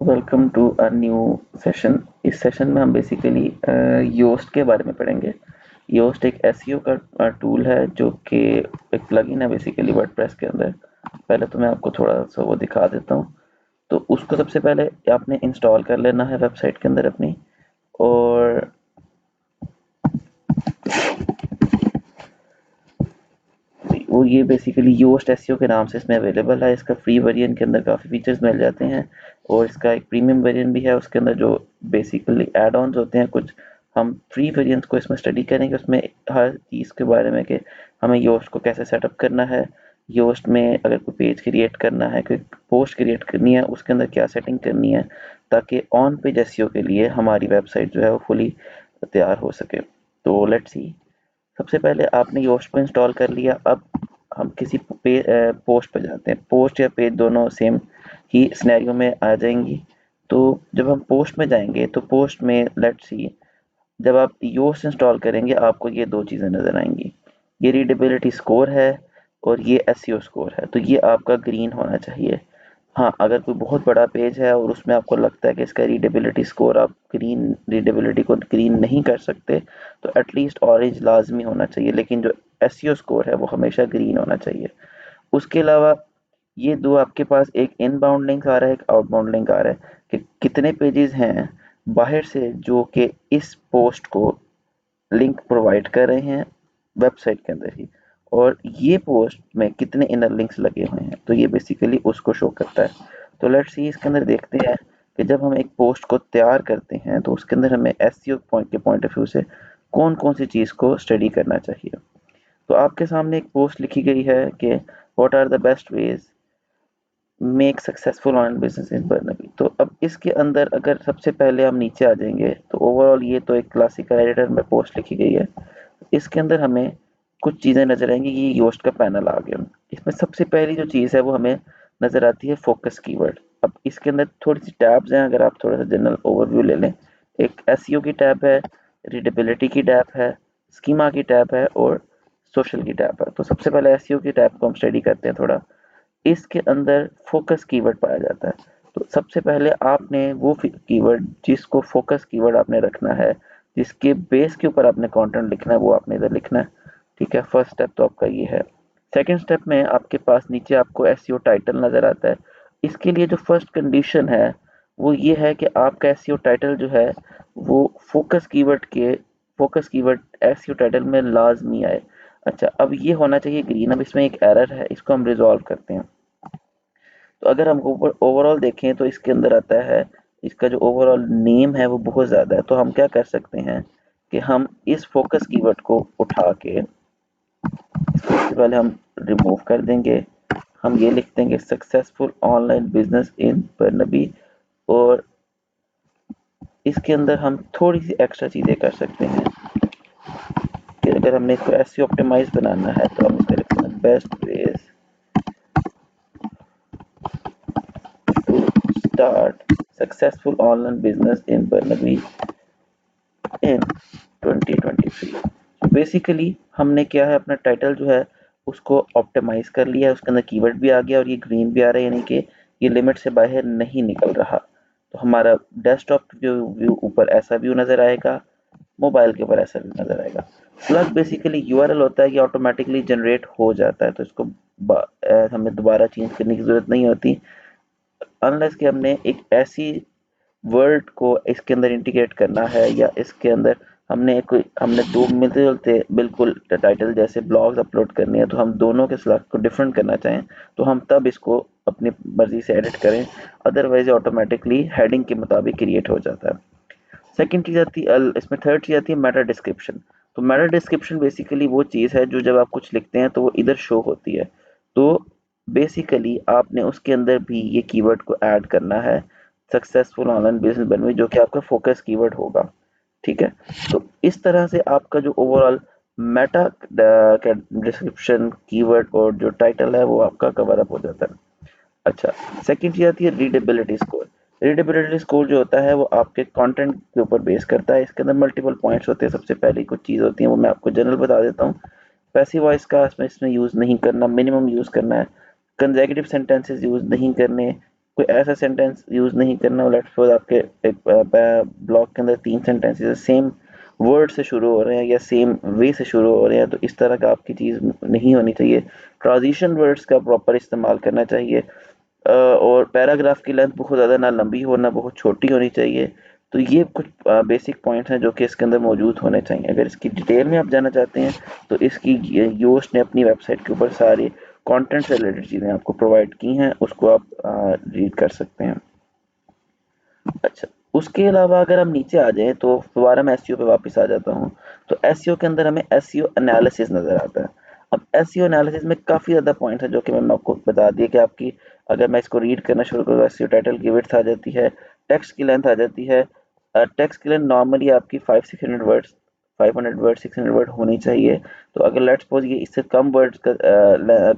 Welcome to a new session. इस session में हम बेसिकली योस्ट के बारे में पढ़ेंगे। योस्ट एक एसईओ का टूल है जो कि एक प्लगइन है बेसिकली वर्डप्रेस के अंदर। पहले तो मैं आपको थोड़ा सा वो दिखा देता हूँ। तो उसको सबसे पहले आपने इंस्टॉल कर लेना है वेबसाइट के अंदर अपनी। और वो ये बेसिकली योस्ट एसईओ के नाम से इसमें अवेलेबल है। इसका फ्री वेरिएंट के अंदर काफ़ी फीचर्स मिल जाते हैं और इसका एक प्रीमियम वेरिएंट भी है। उसके अंदर जो बेसिकली एड ऑन्स होते हैं कुछ, हम फ्री वेरिएंट्स को इसमें स्टडी करेंगे। उसमें हर चीज़ के बारे में कि हमें योस्ट को कैसे सेटअप करना है, योस्ट में अगर कोई पेज क्रिएट करना है, कोई पोस्ट क्रिएट करनी है, उसके अंदर क्या सेटिंग करनी है ताकि ऑन पेज एसईओ के लिए हमारी वेबसाइट जो है वो फुली तैयार हो सके। तो लेट्स सी। सबसे पहले आपने योस्ट को इंस्टॉल कर लिया। अब हम किसी पोस्ट पे जाते हैं। पोस्ट या पेज दोनों सेम ही सिनेरियो में आ जाएंगी। तो जब हम पोस्ट में जाएंगे तो पोस्ट में लेट्स सी, जब आप योस्ट इंस्टॉल करेंगे आपको ये दो चीज़ें नज़र आएंगी। ये रीडेबिलिटी स्कोर है और ये एसईओ स्कोर है। तो ये आपका ग्रीन होना चाहिए। हाँ, अगर कोई बहुत बड़ा पेज है और उसमें आपको लगता है कि इसका रीडेबिलिटी स्कोर आप ग्रीन रीडेबिलिटी को ग्रीन नहीं कर सकते, तो एटलीस्ट ऑरेंज लाजमी होना चाहिए। लेकिन जो एसईओ स्कोर है वो हमेशा ग्रीन होना चाहिए। उसके अलावा ये दो आपके पास एक इनबाउंड लिंक आ रहा है, एक आउटबाउंड लिंक आ रहा है कि कितने पेजेस हैं बाहर से जो कि इस पोस्ट को लिंक प्रोवाइड कर रहे हैं वेबसाइट के अंदर ही, और ये पोस्ट में कितने इनर लिंक्स लगे हुए हैं। तो ये बेसिकली उसको शो करता है। तो लेट्स सी, इसके अंदर देखते हैं कि जब हम एक पोस्ट को तैयार करते हैं तो उसके अंदर हमें एसईओ पॉइंट के पॉइंट ऑफ व्यू से कौन कौन सी चीज़ को स्टडी करना चाहिए। तो आपके सामने एक पोस्ट लिखी गई है कि what are the best ways make successful online business in Burnaby. तो अब इसके अंदर अगर सबसे पहले हम नीचे आ जाएंगे तो ओवरऑल ये तो एक क्लासिकल एडिटर में पोस्ट लिखी गई है। इसके अंदर हमें कुछ चीज़ें नज़र आएंगी। ये योस्ट का पैनल आ गया। इसमें सबसे पहली जो चीज़ है वो हमें नज़र आती है फोकस कीवर्ड। अब इसके अंदर थोड़ी सी टैब्स हैं, अगर आप थोड़ा सा जनरल ओवरव्यू ले लें। एक एसईओ की टैब है, रीडेबिलिटी की टैब है, स्कीमा की टैब है और सोशल की टैब है। तो सबसे पहले एसईओ की टैब को हम स्टडी करते हैं थोड़ा। इसके अंदर फोकस कीवर्ड पाया जाता है। तो सबसे पहले आपने वो कीवर्ड जिसको फोकस कीवर्ड आपने रखना है, जिसके बेस के ऊपर आपने कंटेंट लिखना है, वो आपने इधर लिखना है। ठीक है, फर्स्ट स्टेप तो आपका ये है। सेकंड स्टेप में आपके पास नीचे आपको एसईओ टाइटल नज़र आता है। इसके लिए जो फर्स्ट कंडीशन है वो ये है कि आपका एसईओ टाइटल जो है वो फोकस कीवर्ड एसईओ टाइटल में लाजमी आए। अच्छा, अब ये होना चाहिए ग्रीन। अब इसमें एक एरर है, इसको हम रिजॉल्व करते हैं। तो अगर हम ऊपर ओवरऑल देखें तो इसके अंदर आता है, इसका जो ओवरऑल नेम है वो बहुत ज़्यादा है। तो हम क्या कर सकते हैं कि हम इस फोकस कीवर्ड को उठा के सबसे पहले हम रिमूव कर देंगे। हम ये लिख देंगे successful online business in Burnaby. और इसके अंदर हम थोड़ी सी एक्स्ट्रा चीज़ें कर सकते हैं कि अगर हमने इसको ऐसे ऑप्टिमाइज बनाना है तो हम इसमें लिखते हैं best ways to start successful online business in Burnaby in 2023। Basically हमने क्या है, अपना टाइटल जो है उसको ऑप्टिमाइज कर लिया है। उसके अंदर कीवर्ड भी आ गया और ये ग्रीन भी आ रहा है, यानी कि ये लिमिट से बाहर नहीं निकल रहा। तो हमारा डेस्कटॉप व्यू ऊपर ऐसा व्यू नज़र आएगा, मोबाइल के ऊपर ऐसा व्यू नज़र आएगा। प्लग बेसिकली यूआरएल होता है, ये ऑटोमेटिकली जनरेट हो जाता है, तो इसको हमें दोबारा चेंज करने की ज़रूरत नहीं होती, अनलेस कि हमने एक ऐसी वर्ड को इसके अंदर इंटीग्रेट करना है या इसके अंदर हमने दो मिलते जुलते बिल्कुल टाइटल जैसे ब्लॉग्स अपलोड करने हैं, तो हम दोनों के स्लैग को डिफरेंट करना चाहें तो हम तब इसको अपनी मर्जी से एडिट करें। अदरवाइज ऑटोमेटिकली हेडिंग के मुताबिक क्रिएट हो जाता है। सेकंड चीज़ आती है, इसमें थर्ड चीज़ आती है मेटा डिस्क्रिप्शन। तो मेटा डिस्क्रिप्शन बेसिकली वो चीज़ है जो जब आप कुछ लिखते हैं तो वो इधर शो होती है। तो बेसिकली आपने उसके अंदर भी ये कीवर्ड को ऐड करना है, सक्सेसफुल ऑनलाइन बिजनेस बनवे, जो कि आपका फोकस कीवर्ड होगा। ठीक है, तो इस तरह से आपका जो ओवरऑल मेटा डिस्क्रिप्शन कीवर्ड और जो टाइटल है वो आपका कवर अप हो जाता है। अच्छा, सेकंड चीज़ आती है रीडेबिलिटी स्कोर। रीडेबिलिटी स्कोर जो होता है वो आपके कंटेंट के ऊपर बेस करता है। इसके अंदर मल्टीपल पॉइंट्स होते हैं। सबसे पहली कुछ चीज़ होती है वो मैं आपको जनरल बता देता हूँ। पैसिव वॉइस का इसमें यूज़ नहीं करना, मिनिमम यूज़ करना है। कंसेक्यूटिव सेंटेंसेस यूज़ नहीं करने, कोई ऐसा सेंटेंस यूज नहीं करना, लेट्स सपोज आपके एक ब्लॉग के अंदर 3 सेंटेंसेस सेम वर्ड से शुरू हो रहे हैं या सेम वे से शुरू हो रहे हैं, तो इस तरह का आपकी चीज़ नहीं होनी चाहिए। ट्रांजिशन वर्ड्स का प्रॉपर इस्तेमाल करना चाहिए। और पैराग्राफ की लेंथ बहुत ज़्यादा ना लंबी हो ना बहुत छोटी होनी चाहिए। तो ये कुछ बेसिक पॉइंट्स हैं जो कि इसके अंदर मौजूद होने चाहिए। अगर इसकी डिटेल में आप जानना चाहते हैं तो इसकी योस्ट ने अपनी वेबसाइट के ऊपर सारे कंटेंट से रिलेटेड चीज़ें आपको प्रोवाइड की हैं, उसको आप रीड कर सकते हैं। अच्छा, उसके अलावा अगर हम नीचे आ जाएँ तो दोबारा मैं एसईओ पे वापस आ जाता हूँ। तो एसईओ के अंदर हमें एसईओ एनालिसिस नज़र आता है। अब एसईओ एनालिसिस में काफ़ी ज़्यादा पॉइंट्स हैं जो कि मैंने आपको बता दिए कि आपकी, अगर मैं इसको रीड करना शुरू करूँ, एसईओ टाइटल की विड्थ आ जाती है, टेक्स्ट की लेंथ आ जाती है। टेक्स्ट की लेंथ नॉर्मली आपकी 500-600 वर्ड्स, 500 वर्ड 600 वर्ड होनी चाहिए। तो अगर लेट्स सपोज ये इससे कम वर्ड्स का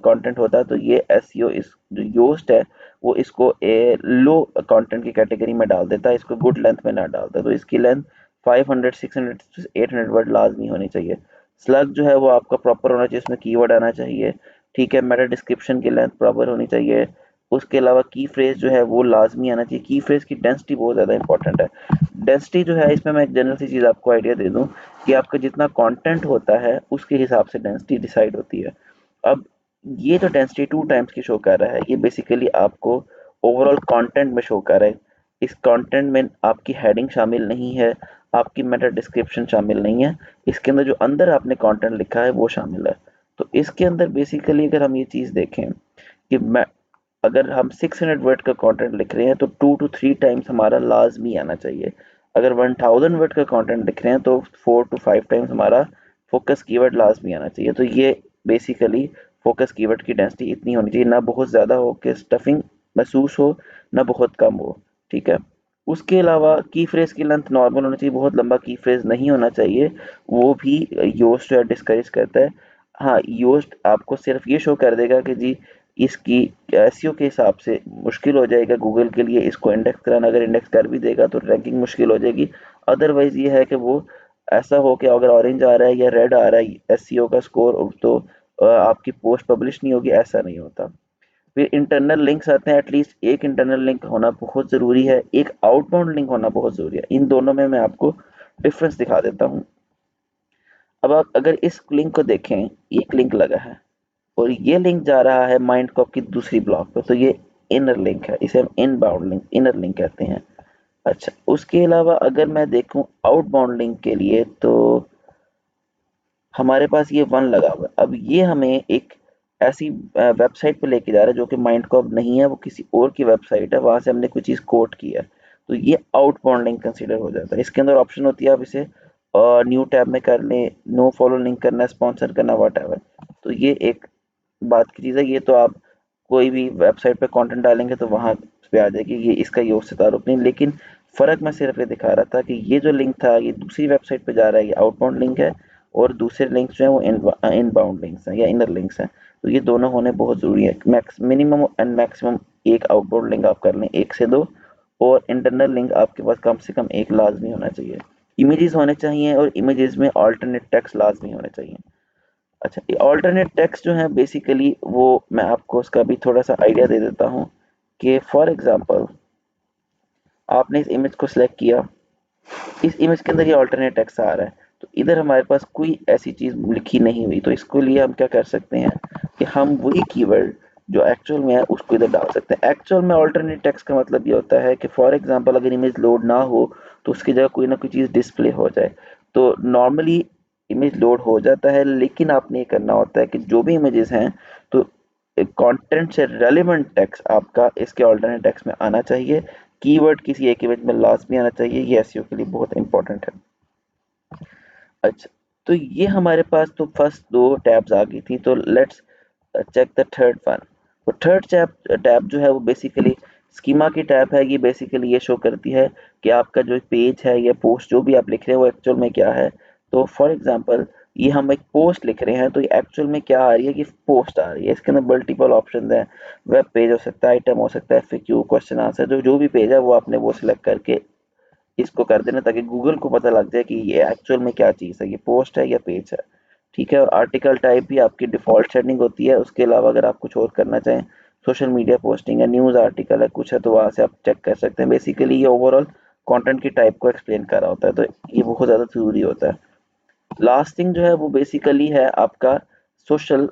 कंटेंट होता है तो ये एसईओ इस जो योस्ट है वो इसको लो कंटेंट की कैटेगरी में डाल देता है, इसको गुड लेंथ में ना डालता। तो इसकी लेंथ 500 600 800 वर्ड लाजमी होनी चाहिए। स्लग जो है वो आपका प्रॉपर होना चाहिए, उसमें कीवर्ड आना चाहिए। ठीक है, मेटा डिस्क्रिप्शन की लेंथ प्रॉपर होनी चाहिए। उसके अलावा की फ्रेज जो है वो लाजमी आना चाहिए। की फ्रेज की डेंसिटी बहुत ज़्यादा इंपॉर्टेंट है। डेंसिटी जो है इसमें मैं एक जनरल सी चीज़ आपको आइडिया दे दूं कि आपका जितना कंटेंट होता है उसके हिसाब से डेंसिटी डिसाइड होती है। अब ये जो डेंसिटी 2 टाइम्स की शो कर रहा है ये बेसिकली आपको ओवरऑल कंटेंट में शो कर रहा है। इस कंटेंट में आपकी हेडिंग शामिल नहीं है, आपकी मेटा डिस्क्रिप्शन शामिल नहीं है, इसके अंदर जो अंदर आपने कंटेंट लिखा है वो शामिल है। तो इसके अंदर बेसिकली अगर हम ये चीज़ देखें कि मैं, अगर हम 600 वर्ड का कंटेंट लिख रहे हैं तो 2 to 3 टाइम्स हमारा लाजमी आना चाहिए। अगर 1000 वर्ड का कंटेंट लिख रहे हैं तो 4 to 5 टाइम्स हमारा फोकस कीवर्ड लाजमी आना चाहिए। तो ये बेसिकली फोकस कीवर्ड की डेंसिटी इतनी होनी चाहिए, ना बहुत ज़्यादा हो कि स्टफिंग महसूस हो, ना बहुत कम हो। ठीक है, उसके अलावा की फ्रेज की लेंथ नॉर्मल होना चाहिए, बहुत लंबा की फ्रेज नहीं होना चाहिए, वो भी योस्ट जो है डिस्करेज करता है। हाँ, योस्ट आपको सिर्फ ये शो कर देगा कि जी इसकी एसईओ के हिसाब से मुश्किल हो जाएगा गूगल के लिए इसको इंडेक्स कराना। अगर इंडेक्स कर भी देगा तो रैंकिंग मुश्किल हो जाएगी। अदरवाइज ये है कि वो ऐसा हो कि अगर ऑरेंज आ रहा है या रेड आ रहा है एसईओ का स्कोर तो आपकी पोस्ट पब्लिश नहीं होगी, ऐसा नहीं होता। फिर इंटरनल लिंक्स आते हैं। एटलीस्ट एक इंटरनल लिंक होना बहुत ज़रूरी है, एक आउटबाउंड लिंक होना बहुत ज़रूरी है। इन दोनों में मैं आपको डिफरेंस दिखा देता हूँ। अब आप अगर इस लिंक को देखें, एक लिंक लगा है और ये लिंक जा रहा है माइंडकॉप की दूसरी ब्लॉक पे, तो ये इनर लिंक है, इसे हम इनबाउंड लिंक, इनर लिंक कहते हैं। अच्छा, उसके अलावा अगर मैं देखूं आउटबाउंड लिंक के लिए तो हमारे पास ये वन लगा हुआ है। अब ये हमें एक ऐसी वेबसाइट पे लेके जा रहा है जो कि माइंडकॉप नहीं है, वो किसी और की वेबसाइट है, वहां से हमने कोई चीज़ कोट की है। तो ये आउटबाउंड लिंक कंसीडर हो जाता है। इसके अंदर ऑप्शन होती है आप इसे न्यू टैब में कर लें, नो फॉलो लिंक करना, स्पॉन्सर करना, वट एवर। तो ये एक बात की चीज़ है। ये तो आप कोई भी वेबसाइट पे कंटेंट डालेंगे तो वहाँ पे आ जाएगी, ये इसका ये उससे ताल्लुक नहीं। लेकिन फ़र्क मैं सिर्फ ये दिखा रहा था कि ये जो लिंक था ये दूसरी वेबसाइट पे जा रहा है, ये आउटबाउंड लिंक है। और दूसरे लिंक्स जो हैं वो इनबाउंड लिंक्स हैं या इनर लिंक्स हैं। तो ये दोनों होने बहुत ज़रूरी है। मैक्स मिनिमम एंड मैक्सिमम एक आउटबाउंड लिंक आप कर लें, 1 से 2। और इंटरनल लिंक आपके पास कम से कम एक लाजमी होना चाहिए। इमेजेस होने चाहिए और इमेजेस में अल्टरनेट टेक्स्ट लाजमी होने चाहिए। अच्छा, ये अल्टरनेट टेक्स्ट जो है बेसिकली वो मैं आपको उसका भी थोड़ा सा आइडिया दे देता हूँ कि फॉर एग्जांपल आपने इस इमेज को सिलेक्ट किया, इस इमेज के अंदर ये अल्टरनेट टेक्स्ट आ रहा है, तो इधर हमारे पास कोई ऐसी चीज़ लिखी नहीं हुई। तो इसके लिए हम क्या कर सकते हैं कि हम वही कीवर्ड जो एक्चुअल में है उसको इधर डाल सकते हैं। एक्चुअल में अल्टरनेट टेक्स्ट का मतलब ये होता है कि फॉर एग्जांपल अगर इमेज लोड ना हो तो उसकी जगह कोई ना कोई चीज़ डिस्प्ले हो जाए। तो नॉर्मली इमेज लोड हो जाता है, लेकिन आपने ये करना होता है कि जो भी इमेजेस हैं तो कंटेंट से रेलेवेंट टेक्स्ट आपका इसके अल्टरनेट टेक्स्ट में आना चाहिए। कीवर्ड किसी एक इमेज में लाजमी आना चाहिए, ये एसईओ के लिए बहुत इंपॉर्टेंट है। अच्छा, तो ये हमारे पास तो फर्स्ट दो टैब्स आ गई थी। तो let's check the third one. तो थर्ड टैब जो है वो बेसिकली स्कीमा की टैब है। ये बेसिकली ये शो करती है कि आपका जो पेज है या पोस्ट जो भी आप लिख रहे हैं वो एक्चुअल में क्या है। तो फॉर एग्जांपल ये हम एक पोस्ट लिख रहे हैं तो ये एक्चुअल में क्या आ रही है कि पोस्ट आ रही है। इसके अंदर मल्टीपल ऑप्शन हैं, वेब पेज हो सकता है, आइटम हो सकता है, एफएक्यू, क्वेश्चन आंसर, जो जो भी पेज है वो आपने वो सिलेक्ट करके इसको कर देना ताकि गूगल को पता लग जाए कि ये एक्चुअल में क्या चीज़ है, ये पोस्ट है या पेज है। ठीक है, और आर्टिकल टाइप भी आपकी डिफ़ॉल्ट सेटिंग होती है। उसके अलावा अगर आप कुछ और करना चाहें सोशल मीडिया पोस्टिंग है, न्यूज़ आर्टिकल है, कुछ है तो वहाँ से आप चेक कर सकते हैं। बेसिकली ये ओवरऑल कंटेंट की टाइप को एक्सप्लेन कर रहा होता है, तो ये बहुत ज़्यादा ज़रूरी होता है। लास्ट थिंग जो है वो बेसिकली है आपका सोशल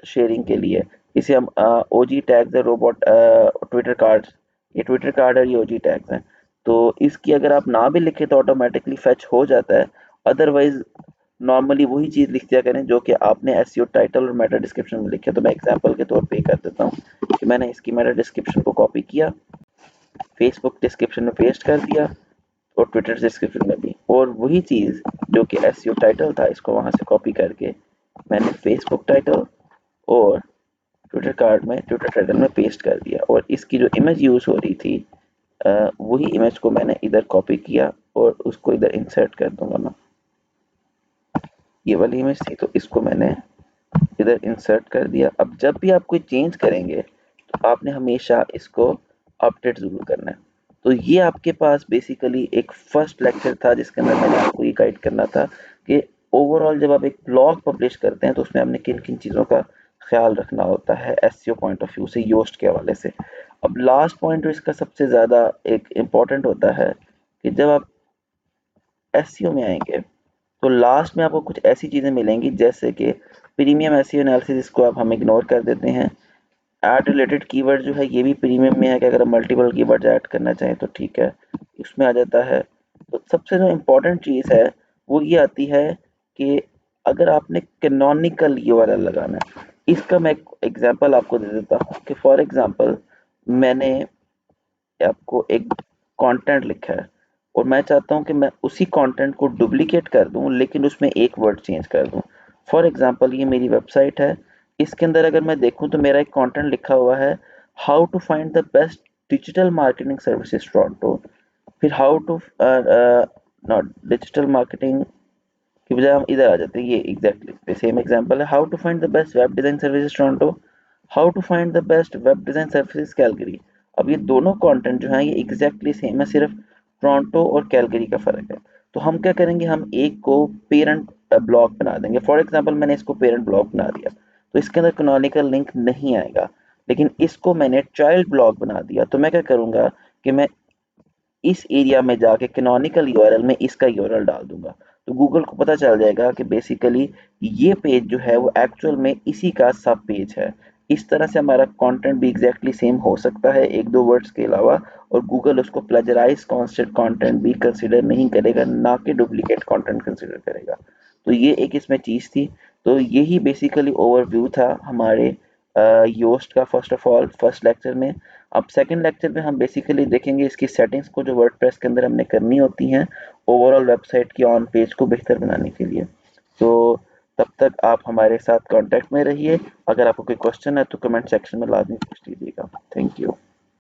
शेयरिंग के लिए। इसे हम ओजी टैग्स है, रोबोट ट्विटर कार्ड्स, ये ट्विटर कार्ड और ये ओजी टैग्स हैं। तो इसकी अगर आप ना भी लिखें तो ऑटोमेटिकली फेच हो जाता है। अदरवाइज नॉर्मली वही चीज़ लिख दिया करें जो कि आपने एसईओ टाइटल और मेटा डिस्क्रिप्शन में लिखे। तो मैं एग्जांपल के तौर पे कर देता हूँ कि मैंने इसकी मेटा डिस्क्रिप्शन को कॉपी किया, फेसबुक डिस्क्रिप्शन में पेस्ट कर दिया और ट्विटर डिस्क्रिप्शन में भी, और वही चीज़ जो कि एसईओ टाइटल था इसको वहाँ से कॉपी करके मैंने फेसबुक टाइटल और ट्विटर कार्ड में ट्विटर टाइटल में पेस्ट कर दिया, और इसकी जो इमेज यूज़ हो रही थी वही इमेज को मैंने इधर कॉपी किया और उसको इधर इंसर्ट कर दूंगा मैं। ये वाली इमेज थी तो इसको मैंने इधर इंसर्ट कर दिया। अब जब भी आप कोई चेंज करेंगे तो आपने हमेशा इसको अपडेट ज़रूर करना है। तो ये आपके पास बेसिकली एक फर्स्ट लेक्चर था जिसके अंदर मैंने आपको ये गाइड करना था कि ओवरऑल जब आप एक ब्लॉग पब्लिश करते हैं तो उसमें आपने किन किन चीज़ों का ख्याल रखना होता है एसईओ पॉइंट ऑफ व्यू से, योस्ट के हवाले से। अब लास्ट पॉइंट जो इसका सबसे ज़्यादा एक इम्पॉर्टेंट होता है कि जब आप एसईओ में आएंगे तो लास्ट में आपको कुछ ऐसी चीज़ें मिलेंगी जैसे कि प्रीमियम एसईओ एनालिसिस, इसको अब हम इग्नोर कर देते हैं। ऐड रिलेटेड कीवर्ड जो है ये भी प्रीमियम में है कि अगर आप मल्टीपल कीवर्ड ऐड करना चाहें तो ठीक है, इसमें आ जाता है। तो सबसे जो इम्पोर्टेंट चीज़ है वो ये आती है कि अगर आपने कैनोनिकल यूआरएल लगाना है, इसका मैं एक एग्जांपल आपको दे देता हूँ कि फॉर एग्जांपल मैंने आपको एक कंटेंट लिखा है और मैं चाहता हूँ कि मैं उसी कंटेंट को डुप्लीकेट कर दूँ लेकिन उसमें एक वर्ड चेंज कर दूँ। फॉर एग्जांपल ये मेरी वेबसाइट है, इसके अंदर अगर मैं देखूँ तो मेरा एक कंटेंट लिखा हुआ है, how to find the best digital marketing services Toronto, फिर how to not digital marketing की बजाय हम इधर आ जाते हैं, ये एग्जैक्टली सेम एग्जांपल है, how to find the best web design services Toronto, how to find the best web design services Calgary. अब ये दोनों कंटेंट जो हैं ये एग्जैक्टली सेम है, सिर्फ टोरंटो और कैलगरी का फर्क है। तो हम क्या करेंगे, हम एक को पेरेंट ब्लॉक बना देंगे। फॉर एग्जांपल मैंने इसको पेरेंट ब्लॉक बना दिया तो इसके अंदर कैनोनिकल लिंक नहीं आएगा, लेकिन इसको मैंने चाइल्ड ब्लॉक बना दिया तो मैं क्या करूंगा कि मैं इस एरिया में जाके कैनोनिकल यूआरएल में इसका यूआरएल डाल दूंगा। तो गूगल को पता चल जाएगा कि बेसिकली ये पेज जो है वो एक्चुअल में इसी का सब पेज है। इस तरह से हमारा कंटेंट भी एग्जैक्टली सेम हो सकता है एक दो वर्ड्स के अलावा, और गूगल उसको प्लेजराइज कॉन्स्टेंट कंटेंट भी कंसिडर नहीं करेगा, ना कि डुप्लीकेट कंटेंट कंसिडर करेगा। तो ये एक इसमें चीज़ थी। तो यही बेसिकली ओवरव्यू था हमारे योस्ट का first of all first lecture में। अब सेकंड लेक्चर में हम बेसिकली देखेंगे इसकी सेटिंग्स को जो वर्डप्रेस के अंदर हमने करनी होती हैं ओवरऑल वेबसाइट की ऑन पेज को बेहतर बनाने के लिए। तो तब तक आप हमारे साथ कांटेक्ट में रहिए। अगर आपको कोई क्वेश्चन है तो कमेंट सेक्शन में लाजमी पूछ लीजिएगा। Thank you.